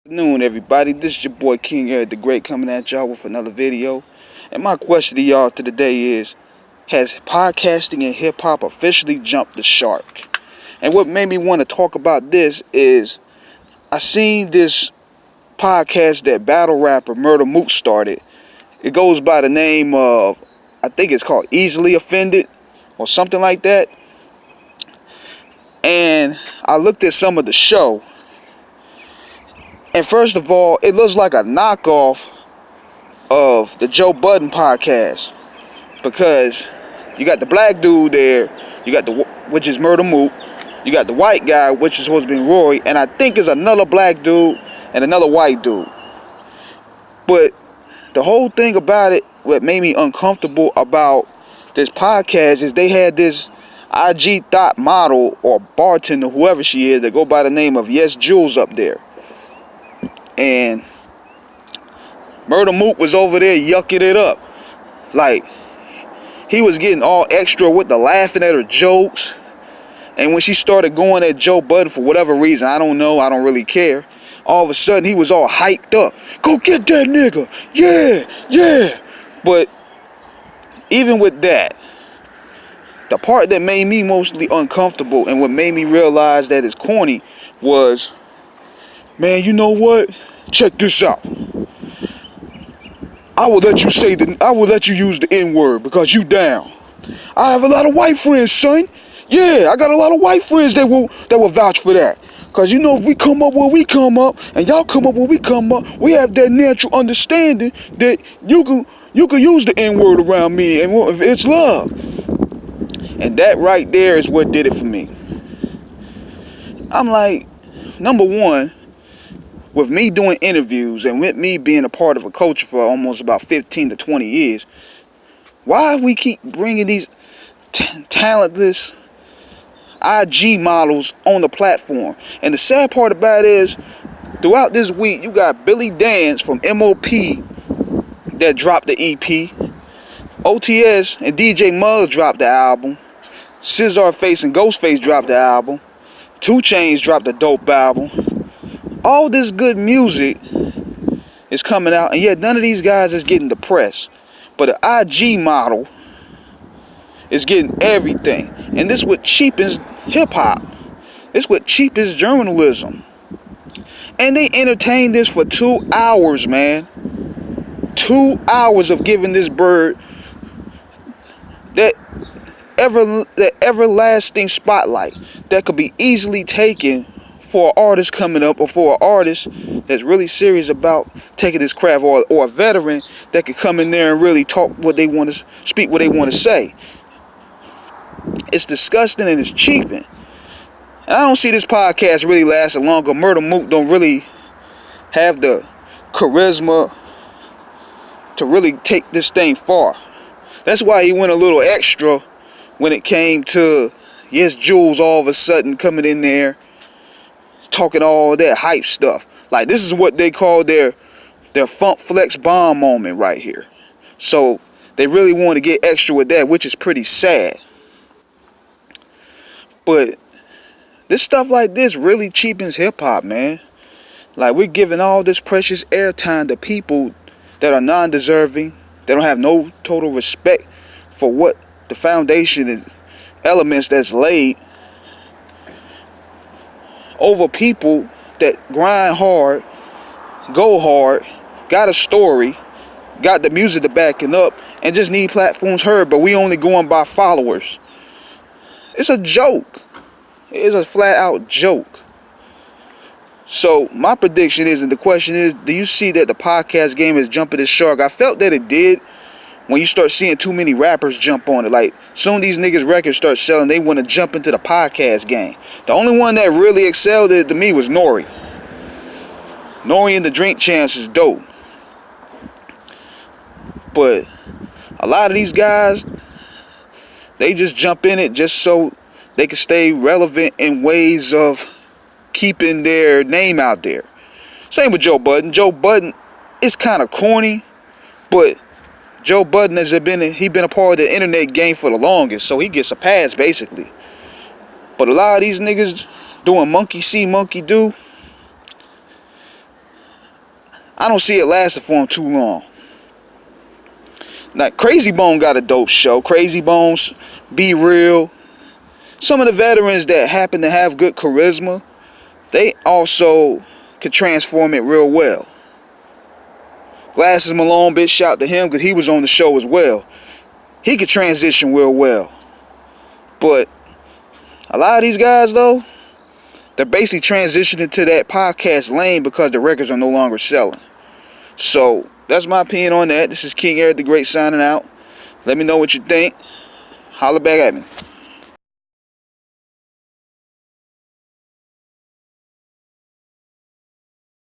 Good afternoon, everybody. This is your boy King Eric the Great coming at y'all with another video. And my question to y'all today is, has podcasting and hip hop officially jumped the shark? And what made me want to talk about this is I seen this podcast that battle rapper Murder Mook started. It goes by the name of, I think it's called Easily Offended or something like that. And I looked at some of the show. And first of all, it looks like a knockoff of the Joe Budden podcast, because you got the black dude there, you got which is Murder Mook, you got the white guy, which is supposed to be Roy, and I think it's another black dude and another white dude. But the whole thing about it, what made me uncomfortable about this podcast is they had this IG thought model or bartender, whoever she is, that go by the name of Yes Jules up there. And Murder Mook was over there yucking it up. Like, he was getting all extra with the laughing at her jokes. And when she started going at Joe Budden for whatever reason, I don't know, I don't really care. All of a sudden, he was all hyped up. Go get that nigga. Yeah. But even with that, the part that made me mostly uncomfortable and what made me realize that it's corny was, man, you know what? Check this out. I will let you use the N-word because you down. I have a lot of white friends, son. Yeah, I got a lot of white friends that will vouch for that. Cause you know, if we come up where we come up and y'all come up where we come up, we have that natural understanding that you can use the N-word around me and it's love. And that right there is what did it for me. I'm like, number one, with me doing interviews and with me being a part of a culture for almost about 15 to 20 years, why we keep bringing these talentless IG models on the platform? And the sad part about it is, throughout this week, you got Billy Dance from MOP that dropped the EP. OTS and DJ Muggs dropped the album. Scissor Face and Ghostface dropped the album. 2 Chainz dropped a dope album. All this good music is coming out, and yet none of these guys is getting the press. But an IG model is getting everything. And this what cheapens hip-hop. This what cheapens journalism. And they entertained this for 2 hours, man. 2 hours of giving this bird that everlasting spotlight that could be easily taken for an artist coming up, or for an artist that's really serious about taking this craft, or a veteran that could come in there and really talk what they want to speak, what they want to say. It's disgusting and it's cheaping. And I don't see this podcast really lasting longer. Murder Mook don't really have the charisma to really take this thing far. That's why he went a little extra when it came to Yes Jules all of a sudden coming in there talking all that hype stuff. Like, this is what they call their funk flex bomb moment right here. So they really want to get extra with that, which is pretty sad. But this stuff like this really cheapens hip-hop, man. Like, we're giving all this precious airtime to people that are non-deserving. They don't have no total respect for what the foundation and elements that's laid, over people that grind hard, go hard, got a story, got the music to back it up, and just need platforms heard, but we only going by followers. It's a joke. It's a flat out joke. So my prediction is, and the question is, do you see that the podcast game is jumping the shark? I felt that it did when you start seeing too many rappers jump on it. Like, soon these niggas' records start selling, they want to jump into the podcast game. The only one that really excelled it to me was Nori. Nori and the Drink Champs is dope. But a lot of these guys, they just jump in it just so they can stay relevant in ways of keeping their name out there. Same with Joe Budden. Joe Budden is kind of corny, but Joe Budden has been a part of the internet game for the longest, so he gets a pass basically. But a lot of these niggas doing monkey see, monkey do, I don't see it lasting for him too long. Now, Crazy Bone got a dope show. Crazy Bones, Be Real. Some of the veterans that happen to have good charisma, they also could transform it real well. Glasses Malone, big shout to him because he was on the show as well. He could transition real well. But a lot of these guys, though, they're basically transitioning to that podcast lane because the records are no longer selling. So that's my opinion on that. This is King Eric the Great signing out. Let me know what you think. Holla back at me.